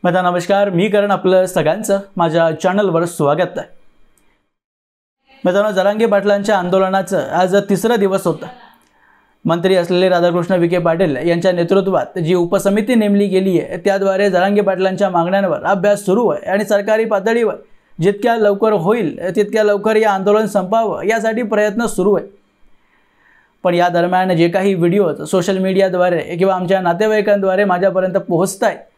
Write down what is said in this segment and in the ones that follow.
नमस्कार, मी करण आपलं सगळ्यांचं माझ्या चॅनलवर स्वागत आहे। मित्रांनो, जरांगे पाटलांच्या आंदोलनाचं आज तिसरा दिवस होता। मंत्री असलेले राधाकृष्ण विखे पाटील यांच्या नेतृत्वात जी उपसमिती नेमली गेली आहे त्याद्वारे जरांगे पाटलांच्या मागण्यांवर अभ्यास सुरू आहे आणि सरकारी पातळीवर जितक्या लवकर होईल तितक्या लवकर या आंदोलन संपावं यासाठी प्रयत्न सुरू आहे। पण या दरम्यान जे काही व्हिडिओज सोशल मीडियाद्वारे किंवा आमच्या नातेवाईकांद्वारे माझ्यापर्यंत पोहोचतायत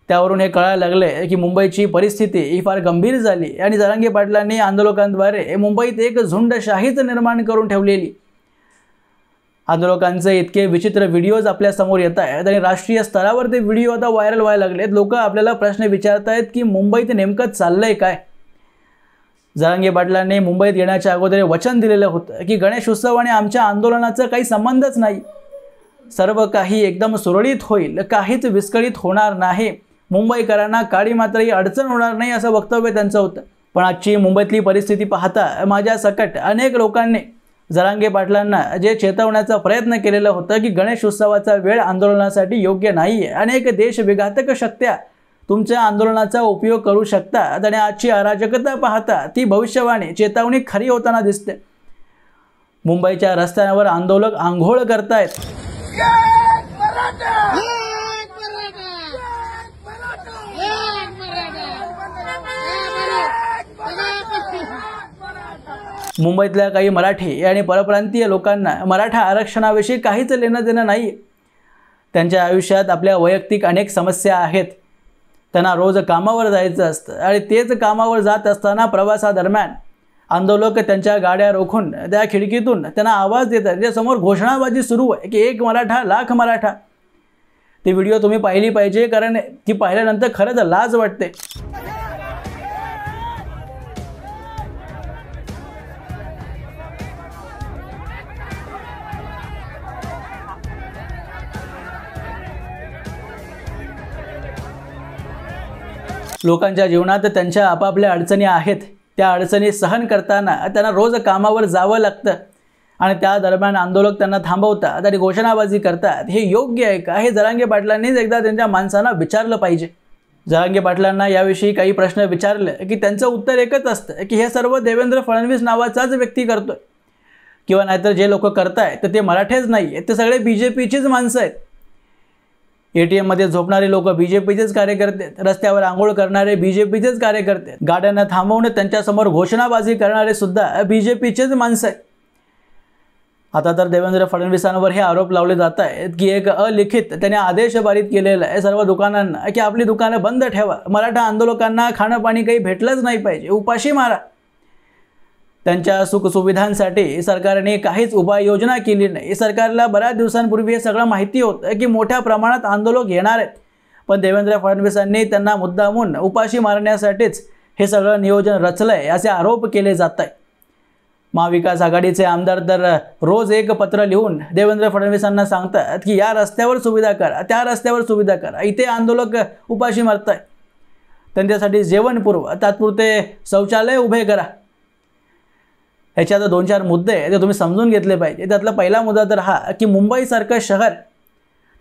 त्यावरून हे कळायला लागले की मुंबईची परिस्थिती ही फार गंभीर झाली आणि जरांगे पाटलांनी आंदोलकांद्वारे मुंबईत एक झुंडशाहीच निर्माण करून ठेवलेली। आंदोलकांचे इतके विचित्र व्हिडिओज आपल्या समोर येत आहेत आणि राष्ट्रीय स्तरावर ते व्हिडिओ आता व्हायरल व्हायला लागलेत। लोक आपल्याला प्रश्न विचारतायत की मुंबईत नेमकं चाललंय काय। जरांगे पाटलांनी मुंबईत येण्याच्या अगोदर वचन दिलेलं होतं की गणेश उत्सव आणि आमच्या आंदोलनाचा काही संबंधच नाही, सर्व काही एकदम सुरळीत होईल, काहीच विस्कळीत होणार नाही, मुंबईकरांना काळी मात्रही अडचण होणार नाही असं वक्तव्य त्यांचं होतं। पण आजची मुंबईतली परिस्थिती पाहता माझ्या सकट अनेक लोकांनी जरांगे पाटलांना जे चेतवण्याचा प्रयत्न केलेला होता की गणेश उत्सवाचा वेळ आंदोलनासाठी योग्य नाहीये, अनेक देशविघातक शक्त्या तुमच्या आंदोलनाचा उपयोग करू शकतात आणि आजची अराजकता पाहता ती भविष्यवाणी चेतावणी खरी होताना दिसते। मुंबईच्या रस्त्यांवर आंदोलक आंघोळ करतायत। मुंबईतल्या काही मराठी आणि परप्रांतीय लोकांना मराठा आरक्षणाविषयी काहीच लेणं देणं नाही। त्यांच्या आयुष्यात आपल्या वैयक्तिक अनेक समस्या आहेत। त्यांना रोज कामावर जायचं असतं आणि तेच कामावर जात असताना प्रवासादरम्यान आंदोलक त्यांच्या गाड्या रोखून त्या खिडकीतून त्यांना आवाज देतात। त्याच्यासमोर घोषणाबाजी सुरू आहे की एक मराठा लाख मराठा। ती व्हिडिओ तुम्ही पाहिली पाहिजे, कारण ती पाहिल्यानंतर खरंच लाज वाटते। लोकांच्या जीवनात त्यांच्या आपापल्या अडचणी आहेत, त्या अडचणी सहन करताना त्यांना रोज कामावर जावं लागतं आणि त्या दरम्यान आंदोलक त्यांना थांबवतात आणि घोषणाबाजी करतात। हे योग्य आहे का? हे जरांगे पाटलांनीच एकदा त्यांच्या माणसांना विचारलं पाहिजे। जरांगे पाटलांना याविषयी काही प्रश्न विचारले की त्यांचं उत्तर एकच असतं की हे सर्व देवेंद्र फडणवीस नावाचाच व्यक्ती करतोय, किंवा नाहीतर जे लोक करतायत तर ते मराठेच नाही आहेत, ते सगळे बीजेपीचीच माणसं आहेत। एटीएम मध्ये झोपणारे लोक बीजेपीचेच कार्यकर्ते आहेत, रस्त्यावर आंघोळ करणारे बीजेपीचेच कार्यकर्ते आहेत, गाड्यांना थांबवून त्यांच्यासमोर घोषणाबाजी करणारे सुद्धा बीजेपीचेच माणसं आहेत। आता तर देवेंद्र फडणवीसांवर हे आरोप लावले जात आहेत की एक अलिखित त्याने आदेश पारित केलेला आहे सर्व दुकानांना की आपली दुकानं बंद ठेवा, मराठा आंदोलकांना खाणं पाणी काही भेटलंच नाही पाहिजे, उपाशी मारा। त्यांच्या सुखसुविधांसाठी सरकारने काहीच उपाययोजना केली नाही। सरकारला बऱ्याच दिवसांपूर्वी हे सगळं माहिती होतं की मोठ्या प्रमाणात आंदोलक येणार आहेत, पण देवेंद्र फडणवीसांनी त्यांना मुद्दामून उपाशी मारण्यासाठीच हे सगळं नियोजन रचलंय असे आरोप केले जात आहेत। महाविकास आघाडीचे आमदार तर रोज एक पत्र लिहून देवेंद्र फडणवीसांना सांगतात की या रस्त्यावर सुविधा करा, त्या रस्त्यावर सुविधा करा, इथे आंदोलक उपाशी मारताय, त्यांच्यासाठी जेवण पुरवा, तात्पुरते शौचालय उभे करा। ह्याच्यात 2-4 मुद्दे ते तुम्ही समजून घेतले पाहिजे। त्यातला पहिला मुद्दा तर हा की मुंबईसारखं शहर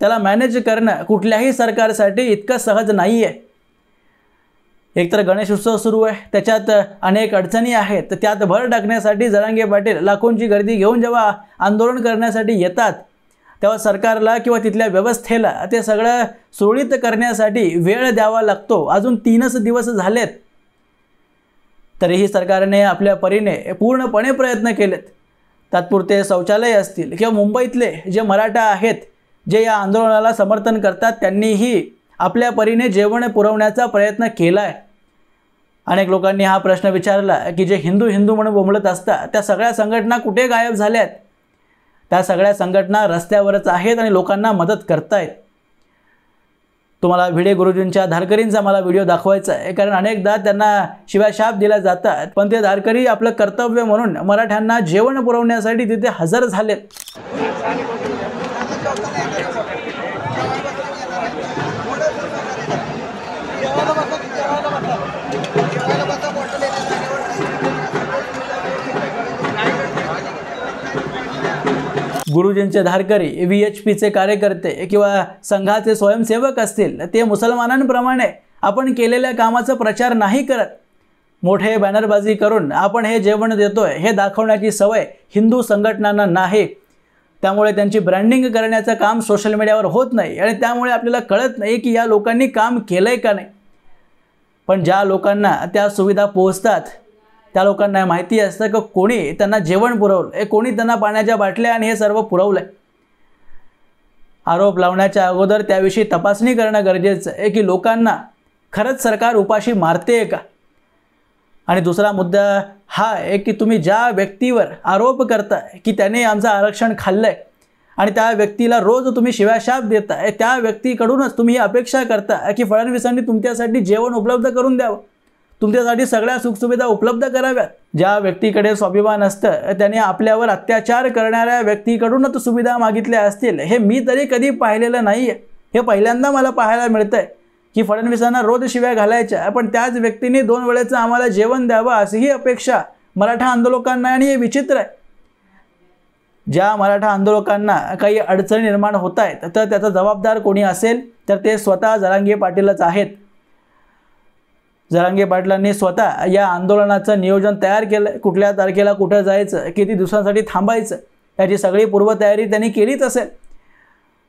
त्याला मॅनेज करणं कुठल्याही सरकारसाठी इतकं सहज नाही आहे। एकतर गणेश उत्सव सुरू आहे, त्याच्यात अनेक अडचणी आहेत, त्यात भर टाकण्यासाठी जरांगे पाटील लाखोंची गर्दी घेऊन जेव्हा आंदोलन करण्यासाठी येतात तेव्हा सरकारला किंवा तिथल्या व्यवस्थेला ते सगळं सुरळीत करण्यासाठी वेळ द्यावा लागतो। अजून 3च दिवस झालेत तरीही सरकारने आपल्या परीने पूर्णपणे प्रयत्न केलेत। तात्पुरते शौचालय असतील किंवा मुंबईतले जे मराठा आहेत जे या आंदोलनाला समर्थन करतात त्यांनीही आपल्या परीने जेवण पुरवण्याचा प्रयत्न केला आहे। अनेक लोकांनी हा प्रश्न विचारला की जे हिंदू हिंदू म्हणून बोंबलत असतात त्या सगळ्या संघटना कुठे गायब झाल्यात? त्या सगळ्या संघटना रस्त्यावरच आहेत आणि लोकांना मदत करतायत। तुम्हाला भिडे गुरुजींच्या धारकरींचा मला व्हिडिओ दाखवायचा आहे, कारण अनेकदा त्यांना शिवाशाप दिल्या जातात, पण ते धारकरी आपलं कर्तव्य म्हणून मराठ्यांना जेवण पुरवण्यासाठी तिथे हजर झालेत। गुरुजींचे धारकरी, VHPचे कार्यकर्ते किंवा संघाचे स्वयंसेवक असतील ते मुसलमानांप्रमाणे आपण केलेल्या कामाचा प्रचार नाही करत. मोठे बॅनरबाजी करून आपण हे जेवण देतोय हे दाखवण्याची सवय हिंदू संघटनांना नाही. त्यामुळे त्यांची ब्रँडिंग करण्याचं काम सोशल मीडियावर होत नाही आणि त्यामुळे आपल्याला कळत नाही की या लोकांनी काम केलंय का नाही. पण ज्या लोकांना त्या सुविधा पोहोचतात त्या लोकांना माहिती असतं की कोणी त्यांना जेवण पुरवलं, कोणी त्यांना पाण्याच्या बाटल्या आणि हे सर्व पुरवलं आहे. आरोप लावण्याच्या अगोदर त्याविषयी तपासणी करणं गरजेचं आहे की लोकांना खरंच सरकार उपाशी मारते का. आणि दुसरा मुद्दा हा आहे की तुम्ही ज्या व्यक्तीवर आरोप करताय की त्याने आमचं आरक्षण खाल्लं आहे आणि त्या व्यक्तीला रोज तुम्ही शिव्याशाप देताय, त्या व्यक्तीकडूनच तुम्ही ही अपेक्षा करता की फडणवीसांनी तुमच्यासाठी जेवण उपलब्ध करून द्यावं, तुमच्यासाठी सगळ्या सुखसुविधा उपलब्ध कराव्यात. ज्या व्यक्तीकडे स्वाभिमान असतं त्याने आपल्यावर अत्याचार करणाऱ्या व्यक्तीकडूनच सुविधा मागितल्या असतील हे मी तरी कधी पाहिलेलं नाही आहे. हे पहिल्यांदा मला पाहायला मिळतं आहे की फडणवीसांना रोज शिव्या घालायच्या पण त्याच व्यक्तीने 2 वेळेचं आम्हाला जेवण द्यावं अशीही अपेक्षा मराठा आंदोलकांना. आणि हे विचित्र आहे. ज्या मराठा आंदोलकांना काही अडचणी निर्माण होत आहेत तर त्याचा जबाबदार कोणी असेल तर ते स्वतः जरांगे पाटीलच आहेत. जरांगे पाटलांनी स्वतः या आंदोलनाचं नियोजन तयार केलं. कुठल्या तारखेला कुठं जायचं, किती दिवसांसाठी थांबायचं याची सगळी पूर्वतयारी त्यांनी केलीच असेल.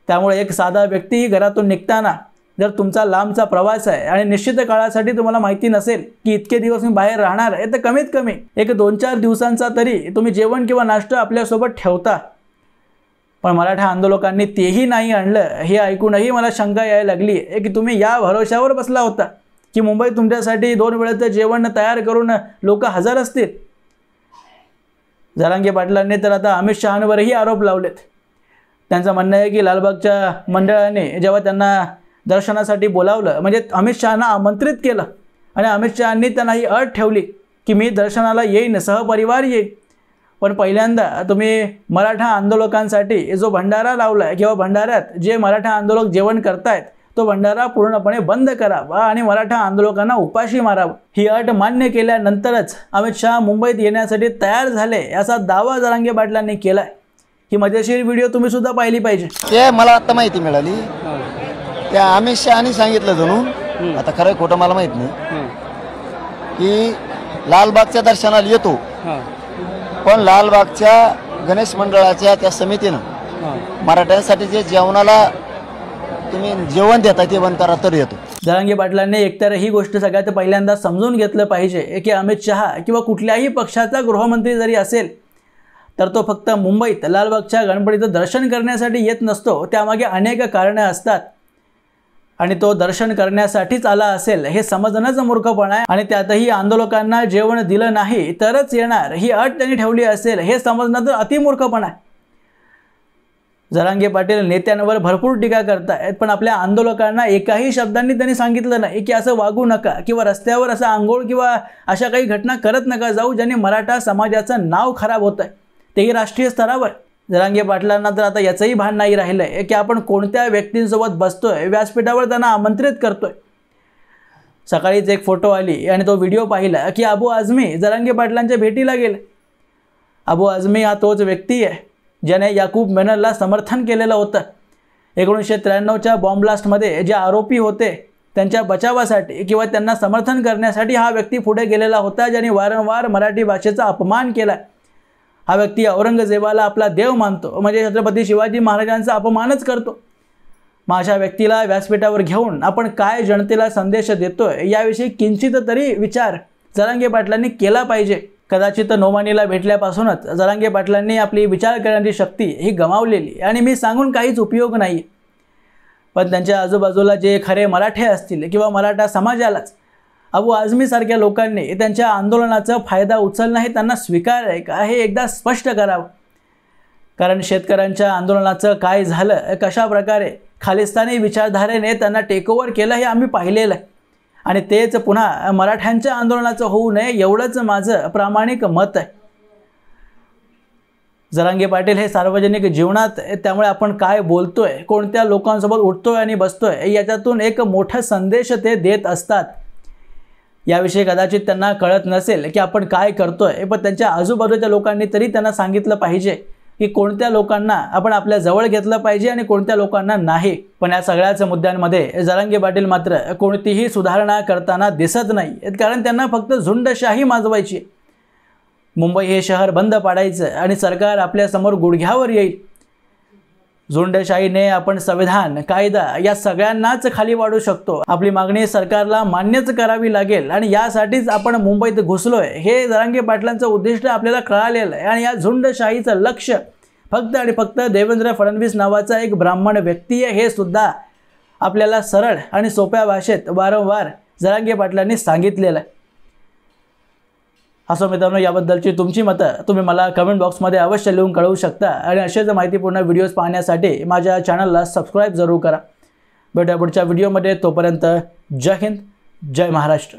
त्यामुळे एक साधा व्यक्ती घरातून निघताना जर तुमचा लांबचा प्रवास आहे आणि निश्चित काळासाठी तुम्हाला माहिती नसेल की इतके दिवस मी बाहेर राहणार आहे तर कमीत कमी एक 2-4 दिवसांचा तरी तुम्ही जेवण किंवा नाश्ता आपल्यासोबत ठेवता. पण मराठा आंदोलकांनी तेही नाही आणलं. हे ऐकूनही मला शंका यायला लागली आहे की तुम्ही या भरोशावर बसला होता की मुंबईत तुमच्यासाठी 2 वेळेचं जेवण तयार करून लोक हजर असतील. जरांगे पाटलांनी तर आता अमित शहांवरही आरोप लावलेत. त्यांचं म्हणणं आहे की लालबागच्या मंडळाने जेव्हा त्यांना दर्शनासाठी बोलावलं म्हणजे अमित शहांना आमंत्रित केलं आणि अमित शहांनी त्यांना ही अट ठेवली की मी दर्शनाला येईन, सहपरिवार येईन. पण पहिल्यांदा तुम्ही मराठा आंदोलकांसाठी जो भंडारा लावला आहे किंवा भंडाऱ्यात जे मराठा आंदोलक जेवण करतायत तो भंडारा पूर्णपणे बंद करावा आणि मराठा आंदोलकांना उपाशी मारावं. ही अट मान्य केल्यानंतरच अमित शहा मुंबईत येण्यासाठी तयार झाले असा दावा जरांगे पाटलांनी केला आहे. ही मजेशीर व्हिडिओ तुम्ही सुद्धा पाहिली पाहिजे. ते मला आता माहिती मिळाली. त्या अमित शहानी सांगितलं जणू, आता खरं खोटं मला माहित नाही, की लालबागच्या दर्शनाला येतो पण लालबागच्या गणेश मंडळाच्या त्या समितीनं मराठ्यांसाठी जे जेवणाला तुम्ही जेवण देता ते बंद करा तर येतो. जरांगे पाटलांनी एकतर ही गोष्ट सगळ्यात पहिल्यांदा समजून घेतलं पाहिजे की अमित शहा किंवा कुठल्याही पक्षाचा गृहमंत्री जरी असेल तर तो फक्त मुंबईत लालबागच्या गणपतीचं दर्शन करण्यासाठी येत नसतो. त्यामागे अनेक कारणं असतात आणि तो दर्शन करण्यासाठीच आला असेल हे समजणंच मूर्खपणा आहे. आणि त्यातही आंदोलकांना जेवण दिलं नाही तरच येणार ही अट त्यांनी ठेवली असेल हे समजणं तर अतिमूर्खपणा आहे. जरांगे पाटील नेत्यांवर भरपूर टीका करतायत पण आपल्या आंदोलकांना एकाही शब्दांनी त्यांनी सांगितलं नाही की असं वागू नका किंवा रस्त्यावर असं आंघोळ किंवा अशा काही घटना करत नका जाऊ ज्यांनी मराठा समाजाचं नाव खराब होत आहे, तेही राष्ट्रीय स्तरावर. जरांगे पाटलांना तर आता याचंही भान नाही राहिलं आहे की आपण कोणत्या व्यक्तींसोबत बसतोय, व्यासपीठावर त्यांना आमंत्रित करतोय. सकाळीच एक फोटो आली आणि तो व्हिडिओ पाहिला की अबू आझमी जरांगे पाटलांच्या भेटीला गेले. अबू आझमी हा तोच व्यक्ती आहे ज्याने याकूब मेननला समर्थन केलेलं होतं. 1993च्या बॉम्ब ब्लास्टमध्ये जे आरोपी होते त्यांच्या बचावासाठी किंवा त्यांना समर्थन करण्यासाठी हा व्यक्ती पुढे गेलेला होता ज्याने वारंवार मराठी भाषेचा अपमान केला. हा व्यक्ती औरंगजेबाला आपला देव मानतो म्हणजे छत्रपती शिवाजी महाराजांचा अपमानच करतो. मग अशा व्यक्तीला व्यासपीठावर घेऊन आपण काय जनतेला संदेश देतोय याविषयी किंचित तरी विचार जरांगे पाटलांनी केला पाहिजे. कदाचित नोमानीला भेटल्यापासूनच जरांगे पाटलांनी आपली विचार करण्याची शक्ती ही गमावलेली आणि मी सांगून काहीच उपयोग नाही. पण त्यांच्या आजूबाजूला जे खरे मराठे असतील किंवा मराठा समाजालाच अबू आझमीसारख्या लोकांनी त्यांच्या आंदोलनाचा फायदा उचलणं हे त्यांना स्वीकार आहे का हे एकदा स्पष्ट करावं. कारण शेतकऱ्यांच्या आंदोलनाचं काय झालं, कशा प्रकारे खालिस्तानी विचारधारेने त्यांना टेकओव्हर केलं हे आम्ही पाहिलेलं आहे आणि तेच पुन्हा मराठ्यांच्या आंदोलनाचं होऊ नये एवढंच माझं प्रामाणिक मत आहे. जरांगे पाटील हे सार्वजनिक जीवनात त्यामुळे आपण काय बोलतोय, कोणत्या लोकांसोबत उठतोय आणि बसतोय याच्यातून एक मोठा संदेश ते देत असतात. याविषयी कदाचित त्यांना कळत नसेल की आपण काय करतोय पण त्यांच्या आजूबाजूच्या लोकांनी तरी त्यांना सांगितलं पाहिजे की कोणत्या लोकांना आपण आपल्या जवळ घेतलं पाहिजे आणि कोणत्या लोकांना नाही. पण या सगळ्याच मुद्द्यांमध्ये जरांगे पाटील मात्र कोणतीही सुधारणा करताना दिसत नाही, कारण त्यांना फक्त झुंडशाही माजवायची. मुंबई हे शहर बंद पाडायचं आणि सरकार आपल्यासमोर गुडघ्यावर येईल. झुंडशाहीने आपण संविधान, कायदा या सगळ्यांनाच खाली वाढू शकतो. आपली मागणी सरकारला मान्यच करावी लागेल आणि यासाठीच आपण मुंबईत घुसलोय हे जरांगे पाटलांचं उद्दिष्ट आपल्याला कळालेलं आहे. आणि या झुंडशाहीचं लक्ष फक्त आणि फक्त देवेंद्र फडणवीस नावाचा एक ब्राह्मण व्यक्ती आहे हे सुद्धा आपल्याला सरळ आणि सोप्या भाषेत वारंवार जरांगे पाटलांनी सांगितलेलं आहे. असो मित्रांनो, याबद्दलची तुमची मतं तुम्ही मला कमेंट बॉक्समध्ये अवश्य लिहून कळवू शकता आणि असेच माहितीपूर्ण व्हिडिओज पाहण्यासाठी माझ्या चॅनलला सबस्क्राईब जरूर करा. भेटूया पुढच्या व्हिडिओमध्ये. तोपर्यंत जय हिंद, जय महाराष्ट्र.